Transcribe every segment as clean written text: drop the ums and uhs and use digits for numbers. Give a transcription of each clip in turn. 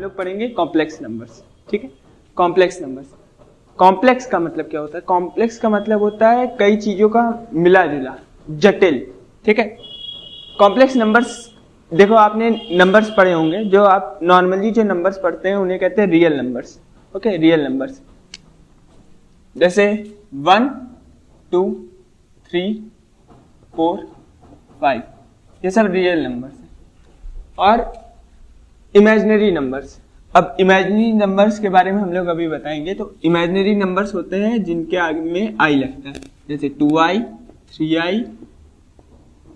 लोग पढ़ेंगे complex numbers. ठीक है, कॉम्प्लेक्स नंबर्स। कॉम्प्लेक्स का मतलब क्या होता है? कॉम्प्लेक्स का मतलब होता है कई चीजों का मिला जुला, जटिल। ठीक है, कॉम्प्लेक्स नंबर्स, देखो आपने नंबर्स पढ़े होंगे, जो आप नॉर्मली जो नंबर्स पढ़ते हैं उन्हें कहते हैं real numbers. Okay, real numbers जैसे 1 2 3 4 5, ये सब रियल नंबर्स हैं। और इमेजिनरी नंबर्स, अब इमेजिनरी नंबर्स के बारे में हम लोग अभी बताएंगे। तो इमेजिनरी नंबर्स होते हैं जिनके आगे में आई लगता है, जैसे 2i 3i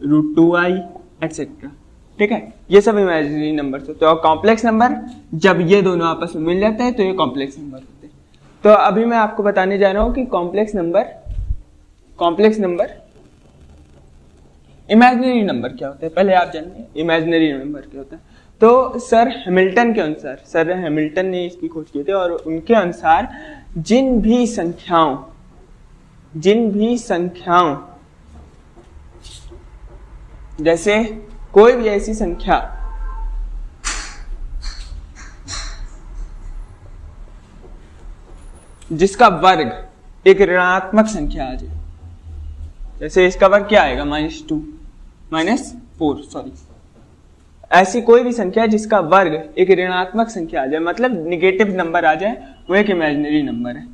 √2i एक्सेट्रा। ठीक है, ये सब इमेजिनरी नंबर्स होते हैं। और कॉम्प्लेक्स नंबर, जब ये दोनों आपस में मिल जाते हैं तो ये कॉम्प्लेक्स नंबर होते हैं। तो अभी मैं आपको बताने जा रहा हूं कि कॉम्प्लेक्स नंबर इमेजिनरी नंबर क्या होता है। पहले आप जानिए इमेजिनरी नंबर क्या होता है। तो सर हैमिल्टन के अनुसार, सर हैमिल्टन ने इसकी खोज की थी, और उनके अनुसार जिन भी संख्याओं जैसे कोई भी ऐसी संख्या जिसका वर्ग एक ऋणात्मक संख्या आ जाए, जैसे इसका वर्ग क्या आएगा -4 सॉरी, ऐसी कोई भी संख्या जिसका वर्ग एक ऋणात्मक संख्या आ जाए, मतलब निगेटिव नंबर आ जाए, वो एक इमेजिनरी नंबर है।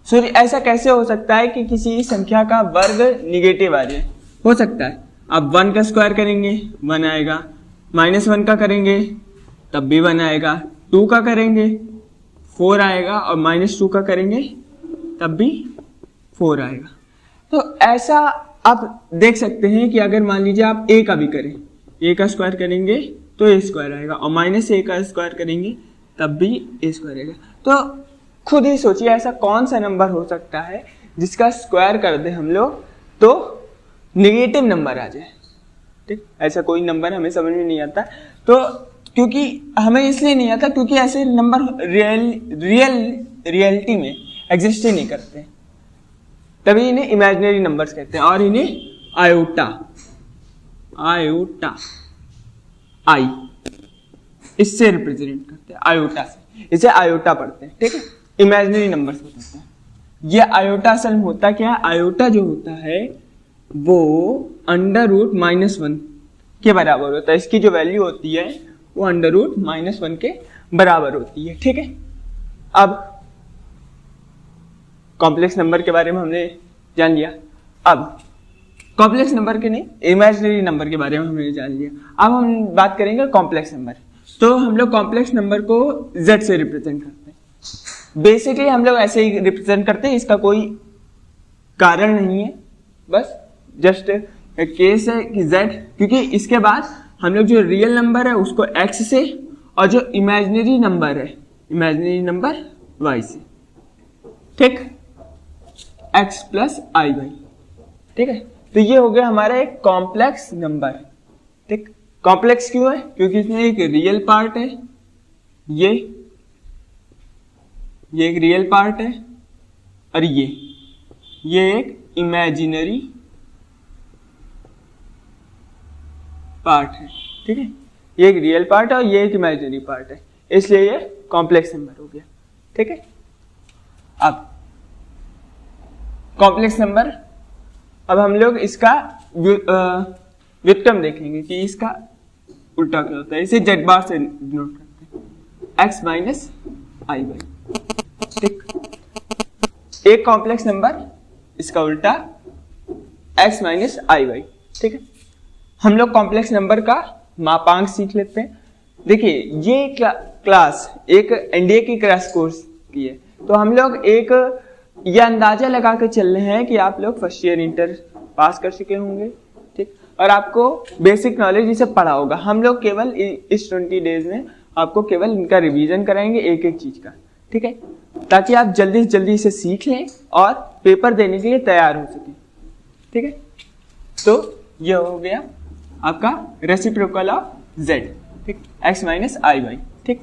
सो ऐसा कैसे हो सकता है कि किसी संख्या का वर्ग निगेटिव आ जाए? हो सकता है, आप 1 का स्क्वायर करेंगे 1 आएगा, -1 का करेंगे तब भी 1 आएगा, 2 का करेंगे 4 आएगा, और -2 का करेंगे तब भी 4 आएगा। तो ऐसा आप देख सकते हैं कि अगर मान लीजिए आप a का भी करें, a का स्क्वायर करेंगे तो a स्क्वायर आएगा, और -a का स्क्वायर करेंगे तब भी a स्क्वायर आएगा। तो खुद ही सोचिए ऐसा कौन सा नंबर हो सकता है जिसका स्क्वायर कर दे हम लोग तो निगेटिव नंबर आ जाए। ठीक, ऐसा कोई नंबर हमें समझ में नहीं आता। तो क्योंकि हमें इसलिए नहीं आता क्योंकि ऐसे नंबर रियलिटी में एग्जिस्ट ही नहीं करते, तभी इन्हें इमेजिनरी नंबर्स कहते हैं। और इन्हें आयोटा आई इससे रिप्रेजेंट करते हैं, आयोटा से, इसे आयोटा पढ़ते हैं। ठीक है, इमेजिनरी नंबर्स होते हैं। ये आयोटा असल में होता क्या है? आयोटा जो होता है वो √-1 के बराबर होता है। इसकी जो वैल्यू होती है वो √-1 के बराबर होती है। ठीक है, अब कॉम्प्लेक्स नंबर के बारे में हमने जान लिया। अब कॉम्प्लेक्स नंबर के नहीं, इमेजिनरी नंबर के बारे में हमने जान लिया। अब हम बात करेंगे कॉम्प्लेक्स नंबर। तो हम लोग कॉम्प्लेक्स नंबर को z से रिप्रेजेंट करते हैं। बेसिकली हम लोग ऐसे ही रिप्रेजेंट करते हैं, इसका कोई कारण नहीं है, बस जस्ट केस है कि z, क्योंकि इसके बाद हम लोग जो रियल नंबर है उसको x से, और जो इमेजिनरी नंबर है इमेजिनरी नंबर y से। ठीक, x + i/, ठीक है। तो ये हो गया हमारा एक कॉम्प्लेक्स नंबर। ठीक, कॉम्प्लेक्स क्यों है? क्योंकि इसमें एक रियल पार्ट है, ये एक रियल पार्ट है, और ये एक इमेजिनरी पार्ट है। ठीक है, ये एक रियल पार्ट है और ये एक इमेजिनरी पार्ट है, इसलिए ये कॉम्प्लेक्स नंबर हो गया। ठीक है, अब कॉम्प्लेक्स नंबर, अब हम लोग इसका व्युत्क्रम देखेंगे कि इसका उल्टा क्या होता है। इसे z बार से डिनोट करते हैं, x - i/। ठीक, एक कॉम्प्लेक्स नंबर, इसका उल्टा x - i/। ठीक है, हम लोग कॉम्प्लेक्स नंबर का मापांक सीख लेते हैं। देखिए, ये क्लास एक एनडीए की क्रैश कोर्स की है, तो हम लोग एक ये अंदाजा लगा के चल रहे हैं कि आप लोग फर्स्ट ईयर इंटर पास कर चुके होंगे। ठीक, और आपको बेसिक नॉलेज इसे पढ़ा होगा। हम लोग केवल इस 20 डेज में आपको केवल इनका रिवीजन कराएंगे, एक एक चीज का। ठीक है, ताकि आप जल्दी से जल्दी इसे सीख लें और पेपर देने के लिए तैयार हो सके। ठीक है, तो ये हो गया आपका रेसिप्रोकल ऑफ z। ठीक, x - i/। ठीक,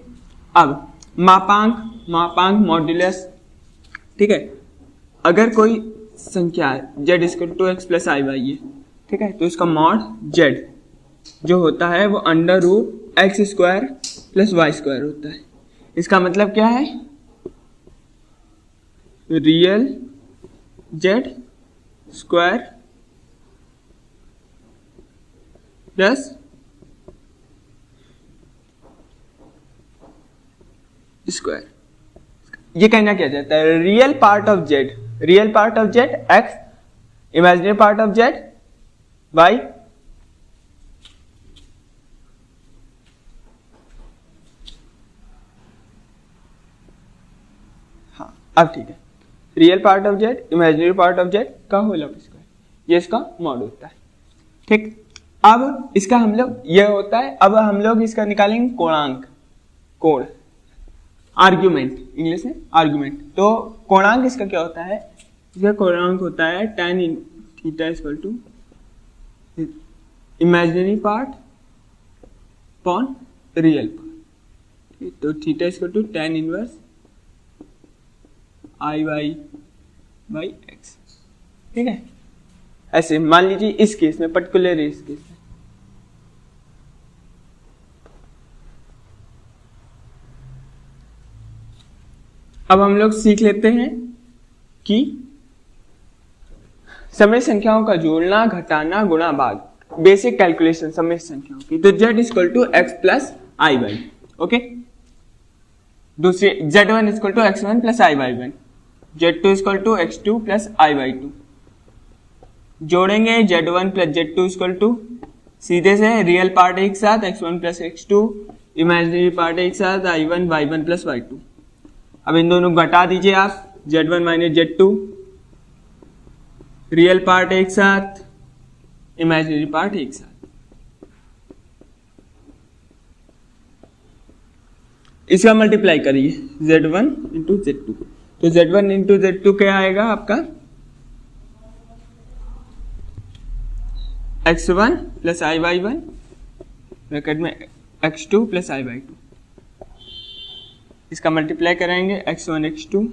अब मापांक मॉड्यूलस। ठीक है, अगर कोई संख्या z = x + i/y है, ठीक है, तो इसका मॉड z जो होता है वो √x² + y² होता है। इसका मतलब क्या है, real Z square plus square. ये कहना क्या चाहता है, real part of Z X, imaginary part of Z Y, हाँ अब ठीक है, real part of Z imaginary part of Z का होल ऑफ स्क्वायर, ये इसका मॉड होता है। ठीक, अब इसका हम लोग ये होता है, अब हम लोग इसका निकालेंगे कोणांक, कोण, आर्ग्यूमेंट, इंग्लिश में आर्ग्यूमेंट। तो कोणांक इसका क्या होता है, इसका कोणांक होता है tan theta equal to imaginary part upon real part. तो theta equal to tan inverse i y by x. ठीक है, ऐसे मान लीजिए इस केस में, पर्टिकुलर इस केस में अब हम लोग सीख लेते हैं कि समय संख्याओं का जोड़ना, घटाना, गुणा, भाग, बेसिक कैलकुलेशन समय संख्याओं की। तो z equal to X plus I Y, okay. दूसरी z1 equal to x1 plus I Y one, z2 equal to x2 plus I Y two. जोड़ेंगे z1 plus z2 equal to, सीधे से real part एक साथ x1 plus x2, imaginary part एक साथ i1 y1 plus y2। अब इन दोनों घटा दीजिए आप, z1 minus z2, real part एक साथ, इमेजिनरी पार्ट एक साथ। इसका मल्टीप्लाई करिए z1 इंटू z2, तो z1 इंटू z2 क्या आएगा आपका, x1 प्लस आई वाई वन, ब्रैकेट में x2 प्लस आई वाई टू। इसका मल्टीप्लाई कराएंगे x1 x2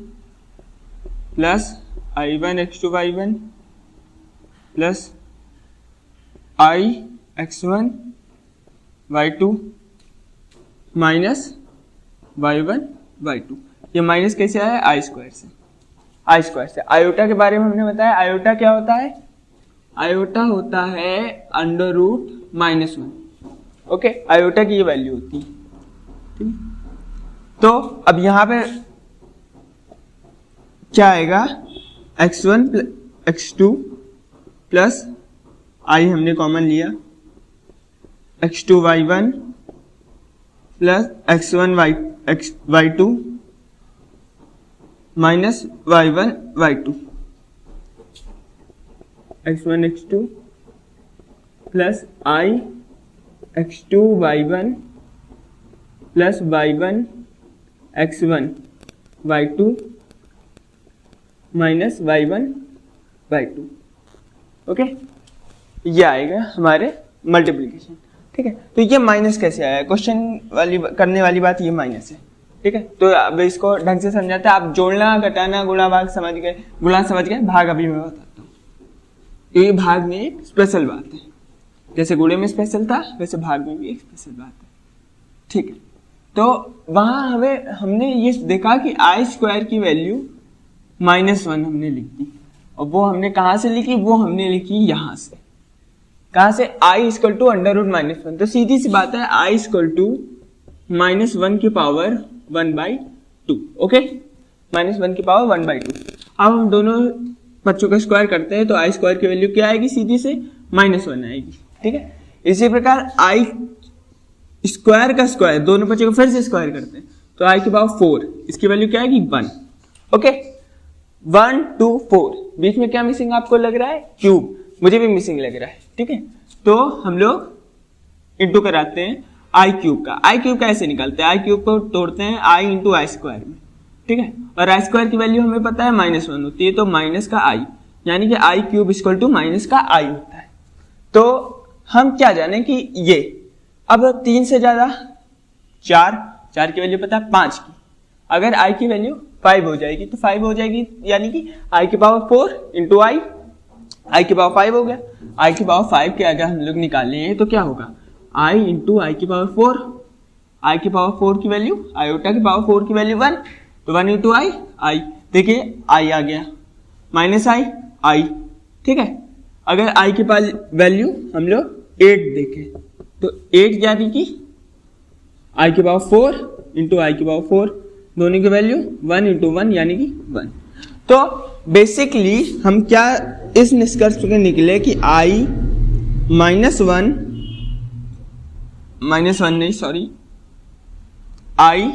plus i1 x2 y1 plus i x1 y2 minus y1 y2। ये माइनस कैसे आया, आई स्क्वायर से, आई स्क्वायर से। आयोटा के बारे में हमने बताया, आयोटा क्या होता है, आयोटा होता है under root minus one, okay. Iota की ये वैल्यू होती है, ठीक। तो अब यहां पे क्या आएगा, x1 x2 प्लस आई हमने कॉमन लिया, x2 y1 plus x1 y2 minus y1 y2, x1 x2 plus i x2 y1 plus y1 x1 y2 minus y1 y2, okay. ये आएगा हमारे मल्टीप्लिकेशन, ठीक है। तो ये माइनस कैसे आया, क्वेश्चन वाली करने वाली बात ये माइनस है, ठीक है। तो अब इसको ढंग से समझाते हैं, आप जोड़ना, घटाना, गुणा, भाग समझ गए, गुणा समझ गए, भाग अभी मैं बताता हूँ। क्योंकि भाग में एक स्पेशल बात है, जैसे गुणे में स्पेशल था वैसे भाग में भी एक स्पेशल बात है, ठीक है। तो वहां हमने ये देखा कि आई स्क्वायर की वैल्यू -1 हमने लिख दी, और वो हमने कहां से लिखी, वो हमने लिखी यहां से, कहां से, I equal to under root -1। तो सीधी सी बात है, आई इक्वल टू -1 की पावर 1/2, ओके, -1 की पावर 1/2। अब हम दोनों बच्चों का स्क्वायर करते हैं, तो आई स्क्वायर की वैल्यू क्या आएगी, सीधी से -1 आएगी, ठीक है। इसी प्रकार आई स्क्वायर का स्क्वायर, दोनों बच्चों को फिर से स्क्वायर करते हैं, तो आई की पावर 4, इसकी वैल्यू क्या आएगी, 1, ओके। 1 2 4, बीच में क्या मिसिंग आपको लग रहा है, क्यूब, मुझे भी मिसिंग लग रहा है, ठीक है। तो हम लोग इंटू कराते हैं आई क्यूब का। आई क्यूब कैसे निकालते हैं, आई क्यूब को तोड़ते हैं आई इंटू आई स्क्वायर में, ठीक है। और आई स्क्वायर की वैल्यू हमें पता है -1 होती है, तो माइनस का आई, यानी कि आई क्यूब इक्वल टू माइनस का आई होता है। तो हम क्या जाने कि ये अब 3 से ज्यादा 4 की वैल्यू पता है 5 की, अगर आई की वैल्यू 5 हो जाएगी तो 5 हो जाएगी, यानी कि आई की पावर 4 इंटू आई की पावर 5 हो गया। आई की पावर 5 के अगर हम लोग निकालें तो क्या होगा, आई इंटू आई की पावर 4, आई की पावर 4 की वैल्यू, आयोटा की पावर 4 की वैल्यू 1, तो 1 इंटू आई, आई देखिए आई आ गया, माइनस आई, आई, ठीक है। अगर आई की वैल्यू हम लोग 8 देखें तो 8 यानी कि आई की पावर 4 इंटू आई की पावर 4, दोनों की वैल्यू 1 इंटू 1 यानी कि 1। तो बेसिकली हम क्या इस निष्कर्ष पे निकले कि आई -1 नहीं सॉरी, आई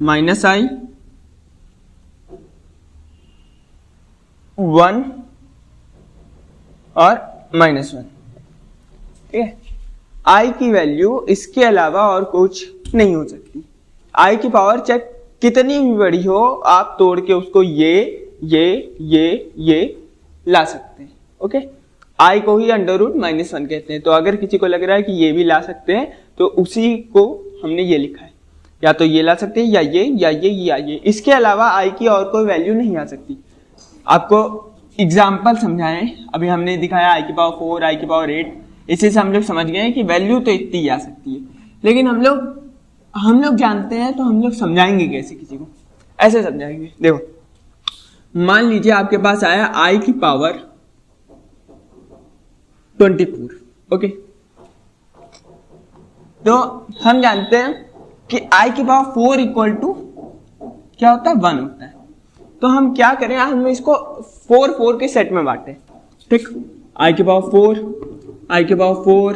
माइनस आई 1 और -1, ठीक है। आई की वैल्यू इसके अलावा और कुछ नहीं हो सकती। आई की पावर चाहे कितनी भी बड़ी हो, आप तोड़ के उसको ये ला सकते हैं, ओके। आई को ही √-1 कहते हैं। तो अगर किसी को लग रहा है कि ये भी ला सकते हैं तो उसी को हमने ये लिखा है, या तो ये ला सकते हैं या ये। इसके अलावा आई की और कोई वैल्यू नहीं आ सकती। आपको एग्जाम्पल समझाएं, अभी हमने दिखाया आई की पावर 4, आई की पावर 8, इसी से हम लोग समझ गए कि वैल्यू तो इतनी आ सकती है, लेकिन हम लोग जानते हैं तो हम लोग समझाएंगे कैसे किसी को, ऐसे समझाएंगे। देखो मान लीजिए आपके पास आया आई की पावर 24, ओके। तो हम जानते हैं कि आई की पावर 4 इक्वल टू क्या होता है, 1 होता है। तो हम क्या करें, हम इसको 4 के सेट में बांटे, ठीक। आई की पावर 4, आई की पावर 4,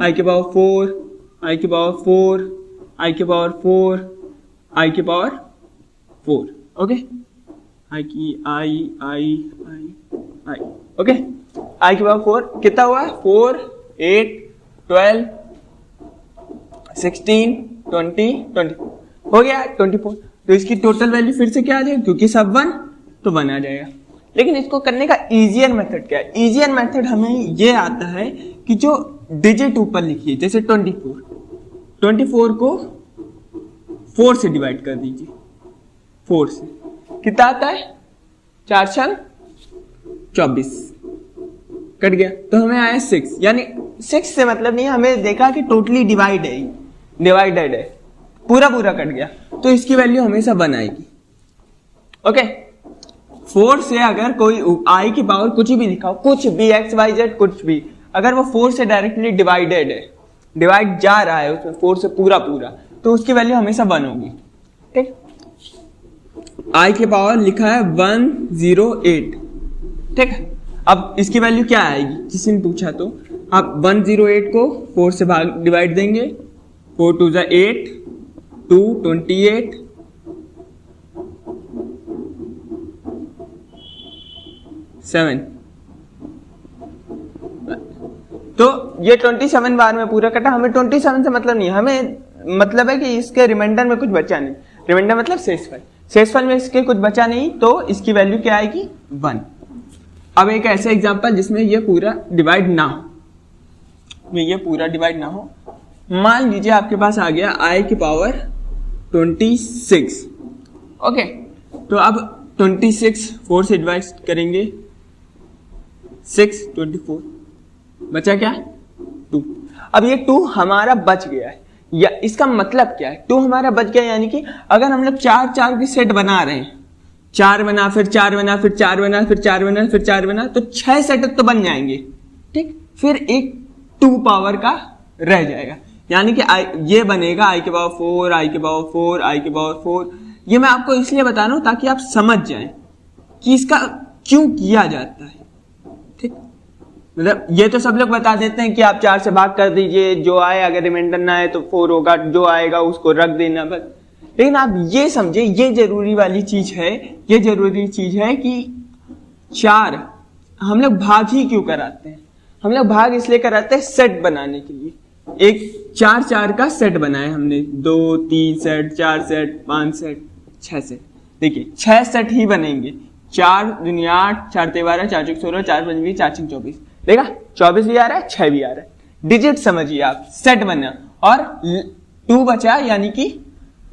आई की पावर 4, आई की पावर 4, आई की पावर 4, आई की पावर 4, ओके। आई की आई, ओके। आई की पावर 4 कितना हुआ, 4, 8, 12, 16, 20 हो गया 24। तो इसकी टोटल वैल्यू फिर से क्या आ जाएगी, क्योंकि सब 1 तो 1 आ जाएगा। लेकिन इसको करने का इजियर मेथड क्या है, इजियर मेथड हमें ये आता है कि जो डिजिट ऊपर लिखिए, जैसे 24 को 4 से डिवाइड कर दीजिए, 4 से कितना आता है, 4×4 24, कट गया। तो हमें आया 6, यानी 6 से मतलब नहीं, हमें देखा कि टोटली डिवाइडेड है, पूरा कट गया, तो इसकी वैल्यू हमेशा 1 आएगी, ओके। 4 से अगर कोई आई की पावर कुछ भी लिखा हो, कुछ भी XYZ कुछ भी, अगर वो 4 से डायरेक्टली डिवाइडेड है, डिवाइड जा रहा है उसमें 4 से पूरा, तो उसकी वैल्यू हमेशा 1 होगी, ठीक। आई की पावर लिखा है 108, ठीक। अब इसकी वैल्यू क्या आएगी, किसी ने पूछा तो आप 108 को 4 से डिवाइड देंगे, 4 2 = 8, 2 28, 7, तो ये 27 बार में पूरा कटा। हमें 27 से मतलब नहीं, हमें मतलब है कि इसके रिमाइंडर में कुछ बचा नहीं, रिमाइंडर मतलब शेषफल में इसके कुछ बचा नहीं, तो इसकी वैल्यू क्या आएगी, 1। अब एक ऐसा एग्जांपल जिसमें ये पूरा डिवाइड ना हो, मान लीजिए आपके पास आ गया आई की पावर 26, ओके। तो अब 26 4 से डिवाइड करेंगे, 6 24, बचा क्या, 2। अब ये 2 हमारा बच गया है, या इसका मतलब क्या है, 2 हमारा बच गया, यानी कि अगर हम लोग 4 के सेट बना रहे हैं, 4 बना, फिर 4 बना, फिर 4 बना, फिर 4 बना, फिर 4 बना, तो 6 सेट तो बन जाएंगे, ठीक। फिर एक 2 पावर का रह जाएगा, यानी कि ये बनेगा आई की पावर 4, आई की पावर 4, आई की पावर 4। ये मैं आपको इसलिए बता रहा हूं ताकि आप समझ जाएं कि इसका क्यों किया जाता है, ठीक। मतलब ये तो सब लोग बता देते हैं कि आप 4 से भाग कर दीजिए, जो आए, अगर रिमाइंडर ना आए तो 4 होगा, जो आएगा उसको रख देना बस। लेकिन आप ये समझे, ये जरूरी चीज है कि 4 हम लोग भाग ही क्यों कराते हैं, हम लोग भाग इसलिए कराते हैं सेट बनाने के लिए। एक 4 का सेट बनाया हमने, 2 3 सेट, 4 सेट, 5 सेट, 6 सेट। देखिए 6 सेट ही बनेंगे, 4 दूनी 8, 4 तेरह 12, 4 चौक 16, 4 पंच 20, 4 छक 24। देखा 24 भी आ रहा है, 6 भी आ रहा है, डिजिट समझिए आप, सेट बना। और 2 बचा, यानी कि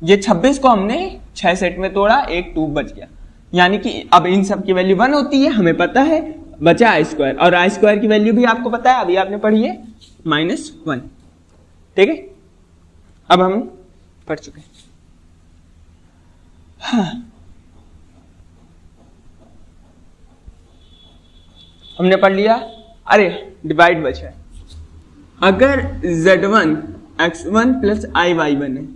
ये 26 को हमने 6 सेट में तोड़ा, एक 2 बच गया, यानी कि अब इन सब की वैल्यू 1 होती है, हमें पता है, बचा i², और i² की वैल्यू भी आपको पता है, अभी आपने पढ़ी है, -1, ठीक है। अब हम पढ़ चुके हैं। हाँ। हमने पढ़ लिया। अरे डिवाइड बचा है। अगर Z1 x1 प्लस i(y1) है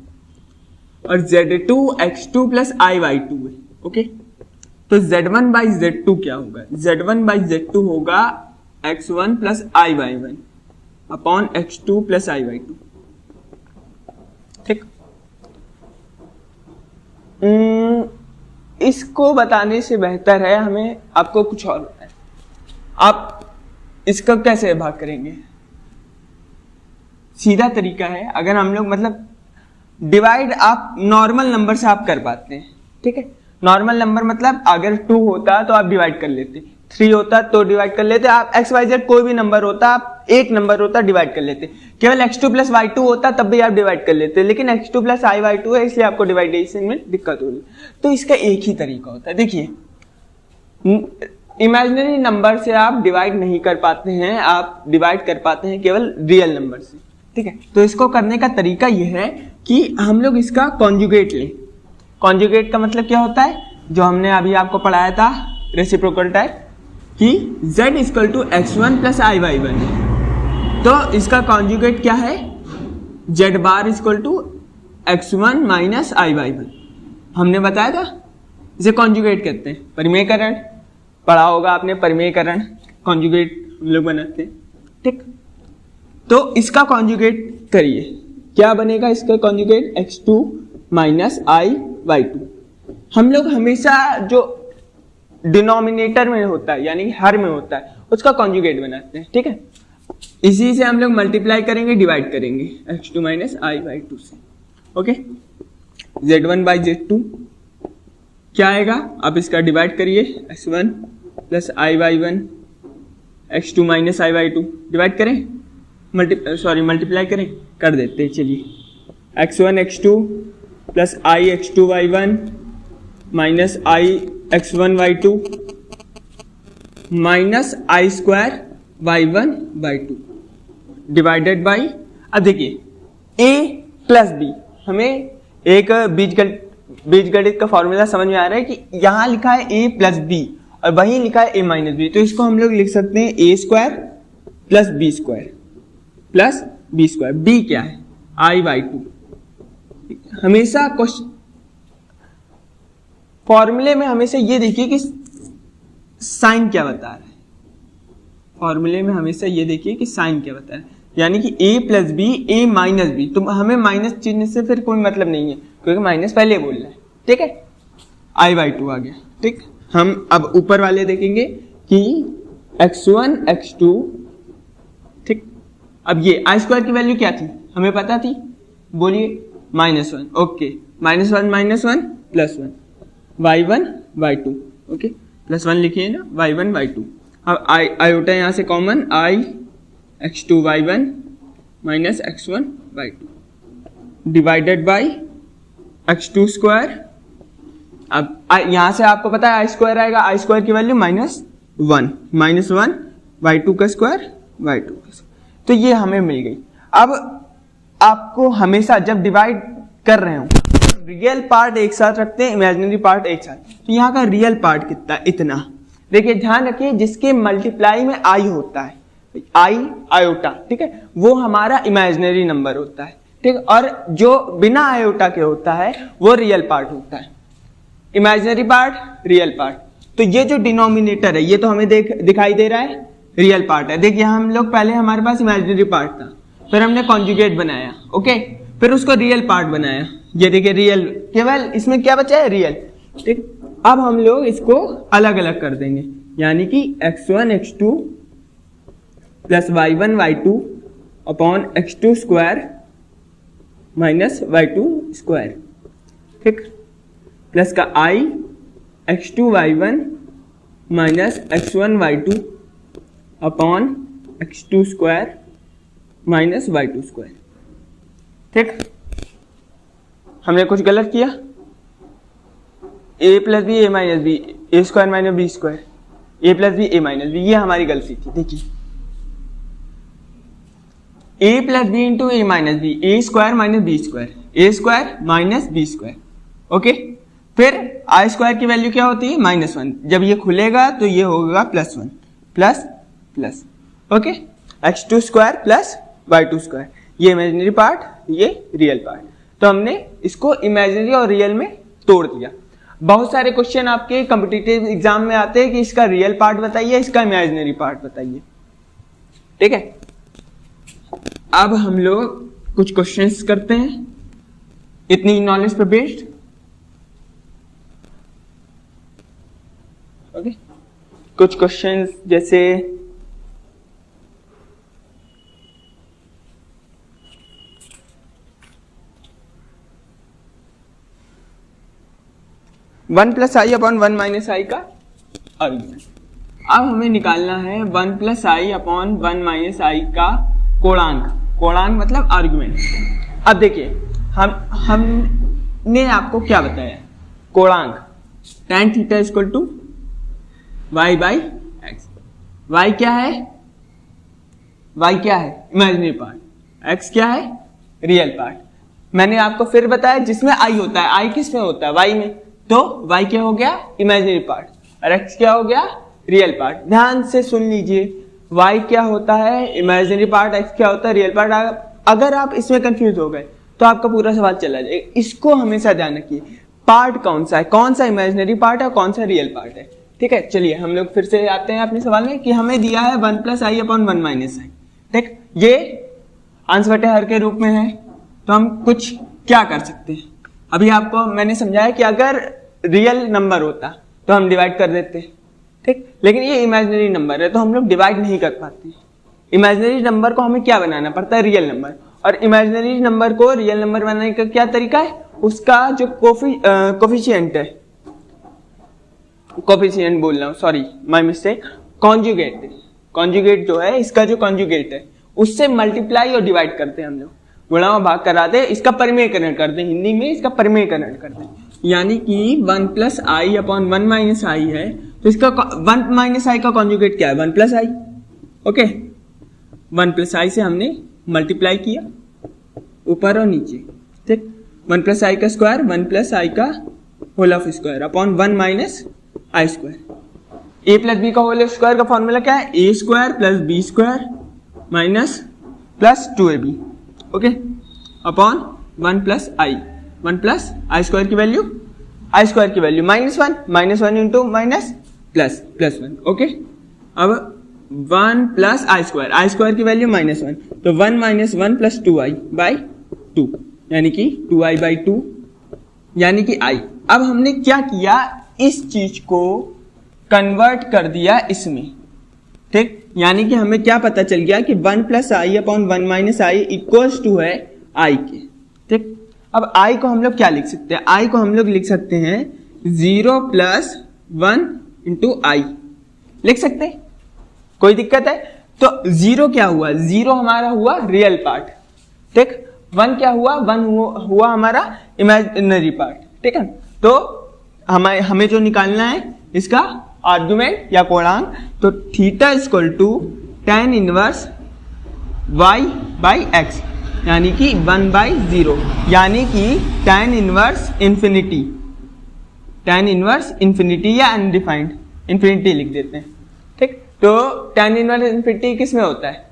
और Z2 x2 प्लस i(y2) है, ओके, तो Z1 बाई Z2 क्या होगा? Z1 बाई Z2 होगा x1 plus i(y1) upon x2 plus i(y2), ठीक। इसको बताने से बेहतर है हमें आपको कुछ और बताएं। आप इसका कैसे भाग करेंगे? सीधा तरीका है, अगर हम लोग मतलब डिवाइड आप नॉर्मल नंबर से आप कर पाते हैं, ठीक है। नॉर्मल नंबर मतलब अगर 2 होता तो आप डिवाइड कर लेते, 3 होता तो डिवाइड कर लेते, आप XYZ कोई भी नंबर होता, आप एक नंबर होता डिवाइड कर लेते। केवल x2 प्लस y2 होता तब भी आप डिवाइड कर लेते, लेकिन x2 प्लस i(y2) है, इसलिए आपको डिवाइडेशन में दिक्कत हो रही। तो इसका एक ही तरीका होता है। देखिए, इमेजिनरी नंबर से आप डिवाइड नहीं कर पाते हैं, आप डिवाइड कर पाते हैं केवल रियल नंबर से, ठीक है। तो इसको करने का तरीका यह है कि हम लोग इसका कॉन्जुगेट लें। कॉन्जुगेट का मतलब क्या होता है? जो हमने अभी आपको पढ़ाया था रेसिप्रोकल टाइप, कि z equal to x1 plus i(y1) है, तो इसका कॉन्जुगेट क्या है? z bar equal to x1 minus i(y1) हमने बताया था, इसे कॉन्जुगेट कहते हैं। परिमेयकरण पढ़ा होगा आपने, परिमेयकरण कॉन्जुगेट हम लोग बनाते हैं, ठीक। तो इसका कॉन्जुगेट करिए, क्या बनेगा इसका कॉन्जुगेट? x2 minus i(y2). हम लोग हमेशा जो डिनोमिनेटर में होता है यानी हर में होता है उसका कॉन्जुगेट बनाते हैं, ठीक है। इसी से हम लोग मल्टीप्लाई करेंगे, डिवाइड करेंगे x2 माइनस i(y2) से, ओके। z1 बाई z2 क्या आएगा? आप इसका डिवाइड करिए, x1 plus i(y1), x2 minus i(y2), divide करें, मल्टीप्लाई करें, कर देते हैं। चलिए, x1 x2 plus i x2 y1 minus i x1 y2 minus i square y1 y2 divided by, अब देखिए a प्लस b, हमें एक बीजगणित का फॉर्मूला समझ में आ रहा है कि यहां लिखा है a प्लस b और वहीं लिखा है a माइनस b, तो इसको हम लोग लिख सकते हैं a square plus b square plus b square. b क्या है? i(y2). हमेशा क्वेश्चन फॉर्मूले में हमेशा ये देखिए कि साइन क्या बता रहा है। फॉर्मूले में हमेशा ये देखिए कि साइन क्या बता रहा है, यानी कि a plus B, a minus B. तो हमें माइनस चिन्ह से फिर कोई मतलब नहीं है, क्योंकि माइनस पहले बोल रहा है, ठीक है। i(y2) आ गया, ठीक। हम अब ऊपर वाले देखेंगे कि x1 x2, ठीक। अब ये i स्क्वायर की वैल्यू क्या थी हमें पता थी, बोलिए -1, ओके। -1 -1 +1 y1 y2, ओके, +1 लिखिए ना, y1 y2। अब आयोटा यहां से common, i x2 y1 minus x1 y2 divided by x2 square. अब यहां से आपको पता है i स्क्वायर आएगा, i स्क्वायर की वैल्यू -1 y2 का स्क्वायर y2 का स्क्वायर। तो ये हमें मिल गई। अब आपको हमेशा जब डिवाइड कर रहे हो रियल पार्ट एक साथ रखते हैं, इमेजिनरी पार्ट एक साथ। तो यहाँ का रियल पार्ट कितना? इतना। देखिए ध्यान रखिए, जिसके मल्टीप्लाई में आई होता है, आई आयोटा, ठीक है, वो हमारा इमेजिनरी नंबर होता है, ठीक। और जो बिना आयोटा के होता है वो रियल पार्ट होता है। Imaginary part, real part. तो ये जो डिनोमिनेटर है ये तो हमें दिखाई दे रहा है रियल पार्ट है। देखिए हम लोग पहले हमारे पास इमेजिनरी पार्ट था, फिर हमने कॉन्जुगेट बनाया, ओके, फिर उसको रियल पार्ट बनाया। ये देखिए रियल, केवल इसमें क्या बचा है? रियल, ठीक। अब हम लोग इसको अलग अलग कर देंगे, यानी कि x1 x2 plus y1 y2 upon x2 square minus y2 square, ठीक, प्लस का i x2 y1 minus x1 y2 upon x2 square minus y2 square, ठीक। हमने कुछ गलत किया? a plus B A minus B, A square minus B square, A plus B A minus B, ये हमारी गलती थी। देखिए A plus B into A minus B, A square minus B square, A square minus B square. Okay, फिर I square की value क्या होती है? -1। जब ये खुलेगा तो ये होगा +1 plus plus. Okay, x2 square plus y2 square, ये इमेजिनरी पार्ट, ये रियल पार्ट। तो हमने इसको इमेजिनरी और रियल में तोड़ दिया। बहुत सारे क्वेश्चन आपके कॉम्पिटिटिव एग्जाम में आते हैं कि इसका रियल पार्ट बताइए, इसका इमेजिनरी पार्ट बताइए। ठीक है, अब हम लोग कुछ क्वेश्चंस करते हैं इतनी नॉलेज पे बेस्ड। ओके, कुछ क्वेश्चंस जैसे one plus I upon 1 minus आई का आर्ग्यूमेंट। अब हमें निकालना है 1 प्लस आई अपॉन 1 माइनस आई का कोणांक। कोणांक मतलब आर्ग्यूमेंट। अब देखिए, हमने आपको क्या बताया? कोणांक tan theta equal to y by X. y क्या है? y क्या है? Imaginary part. x क्या है? Real part. मैंने आपको फिर बताया जिसमें i होता है, i किस में होता है? y में। तो y क्या हो गया? Imaginary part. और x क्या हो गया? Real part. ध्यान से सुन लीजिए, y क्या होता है? Imaginary part. x क्या होता है? Real part. अगर आप इसमें कंफ्यूज हो गए तो आपका पूरा सवाल चला जाएगा। इसको हमेशा ध्यान रखिए, पार्ट कौन सा है, कौन सा इमेजिनरी पार्ट है, कौन सा रियल पार्ट है। ठीक है, चलिए हम लोग फिर से आते हैं अपने सवाल में कि हमें दिया है 1 प्लस आई अपॉन 1 माइनस आई। ठीक, ये अंश बटे हर के रूप में है, तो हम कुछ क्या कर सकते हैं? अभी आपको मैंने समझाया कि अगर रियल नंबर होता तो हम डिवाइड कर देते। ठीक, लेकिन ये इमेजिनरी नंबर है तो हम लोग डिवाइड नहीं कर पाते। इमेजिनरी नंबर को हमें क्या बनाना पड़ता है? Real number. और इमेजिनरी नंबर को रियल नंबर बनाने का क्या तरीका है? उसका जो कोफिशिएंट है, कोफिशिएंट बोल रहा हूं, sorry my mistake, conjugate. Conjugate जो है, इसका जो कॉन्जुगेट है उससे मल्टीप्लाई और डिवाइड करते हैं हम लोग, गुणा और भाग कराते हैं, इसका परिमेयकरण करते हैं। हिंदी में इसका परिमेयकरण करते हैं। यानी कि 1 प्लस आई अपॉन 1 माइनस आई है, तो इसका 1 माइनस आई का कॉन्जुगेट क्या है? 1 प्लस आई। ओके, 1 प्लस आई से हमने मल्टीप्लाई किया ऊपर और नीचे। ठीक, 1 प्लस आई का स्क्वायर, 1 प्लस आई का whole of square upon 1 minus i square. A plus b का होल स्क्वायर का फॉर्मूला क्या है? A square plus b square minus plus 2ab। Okay, upon 1 plus i, 1 plus i square की value, i square की value -1 into minus plus +1। Okay, अब 1 plus i square की value -1, तो 1 minus 1 plus 2i by 2, यानी कि 2i by 2, यानी कि i। अब हमने क्या किया? इस चीज को कन्वर्ट कर दिया इसमें। ठीक, यानी कि हमें क्या पता चल गया कि 1 plus I upon 1 minus I equals to है i के। ठीक, अब i को हम लोग क्या लिख सकते हैं? i को हम लोग लिख सकते हैं 0 प्लस 1 इंटू आई, लिख सकते हैं, कोई दिक्कत है? तो 0 क्या हुआ? 0 हमारा हुआ रियल पार्ट। ठीक, 1 क्या हुआ? 1 हुआ हमारा इमेजिनरी पार्ट। ठीक है, तो हमें जो निकालना है इसका आर्गुमेंट या कोणांक, तो theta equal to tan inverse y by X, यानी कि 1/0, यानी कि tan inverse infinity, tan inverse infinity या अनडिफाइंड, इंफिनिटी लिख देते हैं। ठीक, तो tan इनवर्स इंफिनिटी किस में होता है?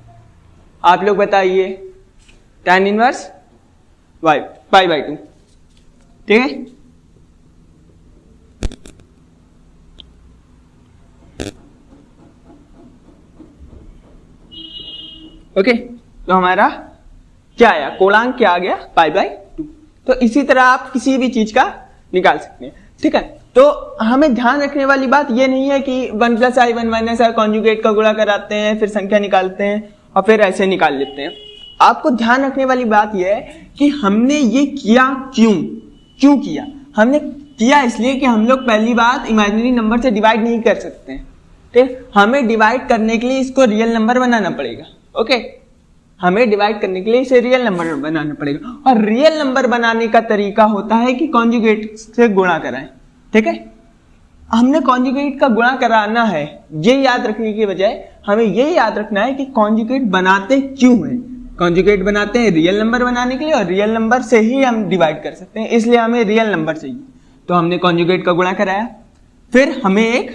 आप लोग बताइए। tan inverse y π/2। ठीक है, ओके, तो हमारा क्या आया? कोणांक क्या आ गया? π/2। तो इसी तरह आप किसी भी चीज का निकाल सकते हैं। ठीक है, तो हमें ध्यान रखने वाली बात यह नहीं है कि 1 plus i 1 minus I conjugate का गुणा कराते हैं, फिर संख्या निकालते हैं और फिर ऐसे निकाल लेते हैं। आपको ध्यान रखने वाली बात यह है कि हमने ये किया क्यों किया? हमने किया इसलिए कि हम लोग पहली बात इमेजिनरी नंबर से डिवाइड नहीं कर सकते हैं। ठीक, हमें डिवाइड करने के लिए इसको रियल नंबर बनाना पड़ेगा। ओके, हमें डिवाइड करने के लिए इसे रियल नंबर बनाना पड़ेगा, और रियल नंबर बनाने का तरीका होता है कि कॉन्जुगेट से गुणा कराएं। ठीक है, हमने कॉन्जुगेट का गुणा कराना है, ये याद रखने की बजाय हमें ये याद रखना है कि कॉन्जुगेट बनाते क्यों है। कॉन्जुगेट बनाते हैं रियल नंबर बनाने के लिए, और रियल नंबर से ही हम डिवाइड कर सकते हैं, इसलिए हमें रियल नंबर चाहिए। तो हमने कॉन्जुगेट का गुणा कराया, फिर हमें एक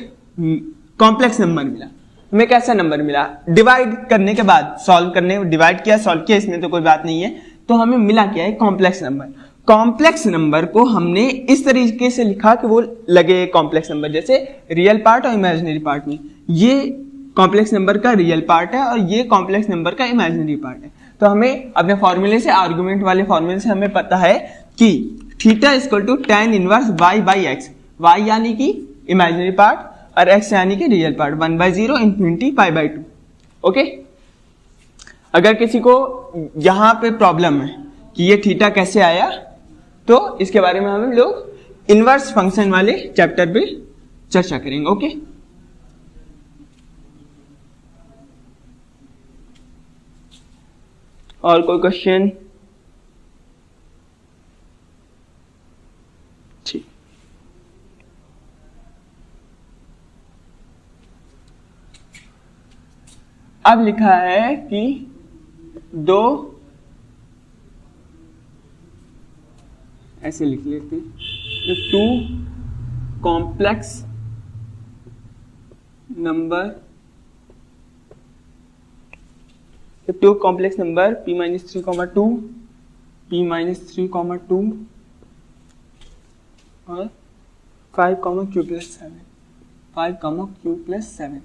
कॉम्प्लेक्स नंबर मिला। हमें कैसा नंबर मिला? डिवाइड करने के बाद सॉल्व करने, डिवाइड किया सॉल्व किया, इसमें तो कोई बात नहीं है। तो हमें मिला क्या है? Complex number. कॉम्प्लेक्स नंबर को हमने इस तरीके से लिखा कि वो लगे कॉम्प्लेक्स नंबर, जैसे रियल पार्ट और इमेजिनरी पार्ट में। ये कॉम्प्लेक्स नंबर का रियल पार्ट है और ये कॉम्प्लेक्स नंबर का इमेजिनरी पार्ट है। तो हमें अपने फॉर्मूले से, आर्गुमेंट वाले फॉर्मूले से हमें पता है कि theta equal to tan inverse y by X, y यानी कि इमेजिनरी पार्ट और x यानी कि real part, 1/0 infinity pi by 2। Okay, अगर किसी को यहां पे प्रॉब्लम है कि ये थीटा कैसे आया, तो इसके बारे में हम लोग इनवर्स फंक्शन वाले चैप्टर पे चर्चा करेंगे। ओके, और कोई क्वेश्चन? ठीक, अब लिखा है कि दो, ऐसे लिख लेते हैं, two complex number, two complex number p minus 3,2, p minus 3,2 और 5, q plus 7, 5, q plus 7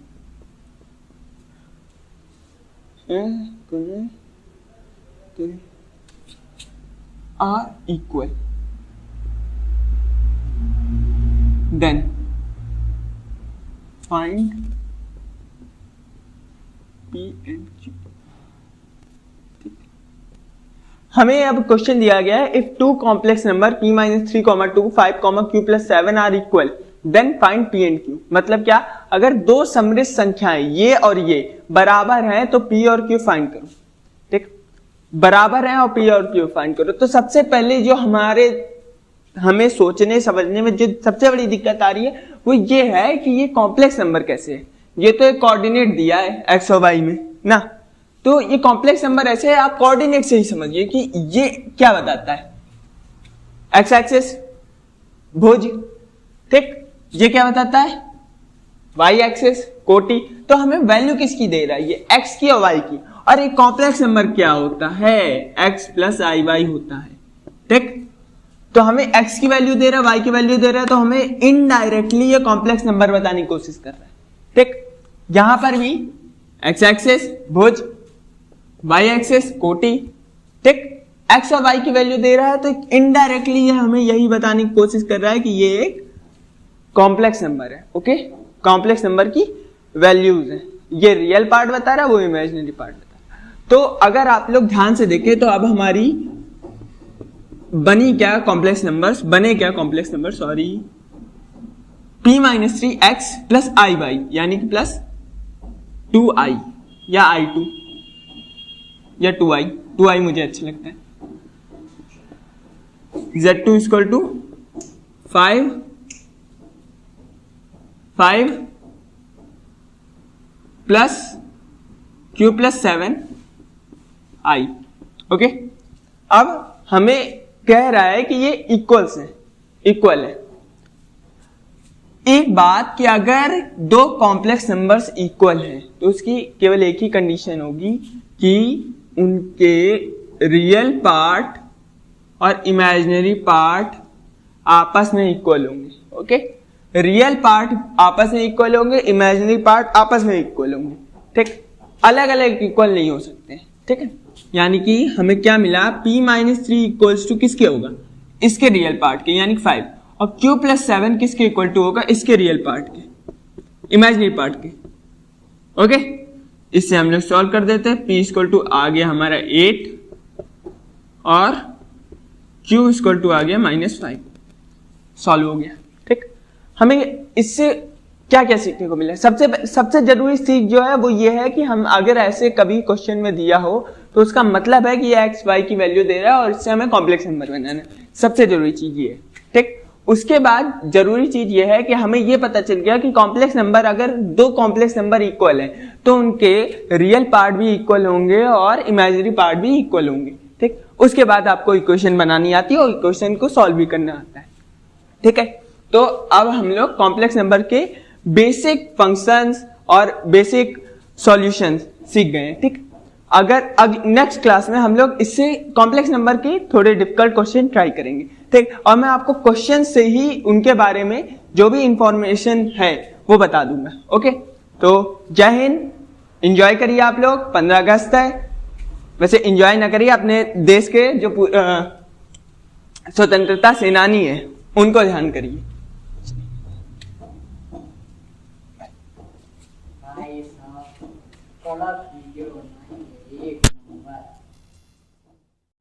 are equal, then find p and q। हमें अब क्वेश्चन दिया गया है, if two complex number p minus 3,2, 5, q plus 7 are equal, then find p and q। मतलब क्या? अगर दो समृद्ध संख्याएं ये और ये बराबर हैं तो p और q फाइंड करो। ठीक, बराबर हैं और p और q फाइंड करो। तो सबसे पहले जो हमें सोचने समझने में जो सबसे बड़ी दिक्कत आ रही है वो ये है कि ये कॉम्प्लेक्स नंबर कैसे है। ये तो एक कोऑर्डिनेट दिया है x और y में ना, तो ये कॉम्प्लेक्स नंबर ऐसे है, आप कोऑर्डिनेट से ही समझिए कि ये क्या बताता है। एक्स एक्सिस भुज, ठीक, ये क्या बताता है? वाई एक्सिस कोटि। तो हमें वैल्यू किसकी दे रहा है? ये x की और y की। और एक कॉम्प्लेक्स नंबर क्या होता है? x प्लस आई वाई होता है। ठीक, तो हमें x की वैल्यू दे रहा है, y की वैल्यू दे रहा है, तो हमें इनडायरेक्टली ये कॉम्प्लेक्स नंबर बताने की कोशिश कर रहा है। ठीक, यहां पर भी x एक्सिस भुज, y एक्सिस कोटि। ठीक, x और y की वैल्यू दे रहा है, तो इनडायरेक्टली ये हमें यही बताने की कोशिश कर रहा है कि ये एक कॉम्प्लेक्स नंबर है। ओके, कॉम्प्लेक्स नंबर की वैल्यूज है, ये रियल पार्ट बता रहा है, वो इमेजिनरी पार्ट बता रहा है। तो अगर आप लोग ध्यान से देखें तो अब हमारी बनी क्या कॉम्प्लेक्स नंबर्स, बने क्या complex number, sorry, p minus 3x plus आई वाई, यानी कि प्लस 2i या i2 या 2i मुझे अच्छा लगता है। z2 equal to 5 plus q plus 7i। Okay, अब हमें कह रहा है कि ये इक्वल है। एक बात कि अगर दो कॉम्प्लेक्स नंबर्स इक्वल हैं तो उसकी केवल एक ही कंडीशन होगी कि उनके रियल पार्ट और इमेजिनरी पार्ट आपस में इक्वल होंगे। ओके, रियल पार्ट आपस में इक्वल होंगे, इमेजिनरी पार्ट आपस में इक्वल होंगे। ठीक, अलग अलग इक्वल नहीं हो सकते। ठीक है, यानी कि हमें क्या मिला? p माइनस 3 इक्वल्स टू किसके होगा? इसके रियल पार्ट के, यानी कि 5, और q प्लस 7 किसके इक्वल टू होगा? इसके रियल पार्ट के, इमेजिनरी पार्ट के। ओके, इससे हम लोग सॉल्व कर देते हैं। p इक्वल टू आ गया हमारा 8 और q इक्वल टू आ गया -5। सॉल्व हो गया। ठीक, हमें इससे क्या क्या सीखने को मिला? सबसे जरूरी सीख जो है वो ये है कि हम अगर ऐसे कभी क्वेश्चन में दिया हो तो उसका मतलब है कि ये एक्स वाई की वैल्यू दे रहा है और इससे हमें कॉम्प्लेक्स नंबर बनाना है। सबसे जरूरी चीज ये है। ठीक, उसके बाद जरूरी चीज ये है कि हमें ये पता चल गया कि कॉम्प्लेक्स नंबर, अगर दो कॉम्प्लेक्स नंबर इक्वल है तो उनके रियल पार्ट भी इक्वल होंगे और इमेजिनरी पार्ट भी इक्वल होंगे। ठीक, उसके बाद आपको इक्वेशन बनानी आती है और इक्वेशन को सॉल्व भी करना आता है। ठीक है, तो अब हम लोग कॉम्प्लेक्स नंबर के बेसिक फंक्शंस और बेसिक सॉल्यूशंस सीख गए हैं। ठीक, अगर नेक्स्ट क्लास में हम लोग इससे कॉम्प्लेक्स नंबर के थोड़े डिफिकल्ट क्वेश्चन ट्राई करेंगे। ठीक, और मैं आपको क्वेश्चन से ही उनके बारे में जो भी इंफॉर्मेशन है वो बता दूंगा। ओके, तो जय हिंद, एंजॉय करिए आप लोग। 15 अगस्त है, वैसे एंजॉय ना करिए, अपने देश के जो स्वतंत्रता सेनानी है उनको ध्यान करिए। भाई साहब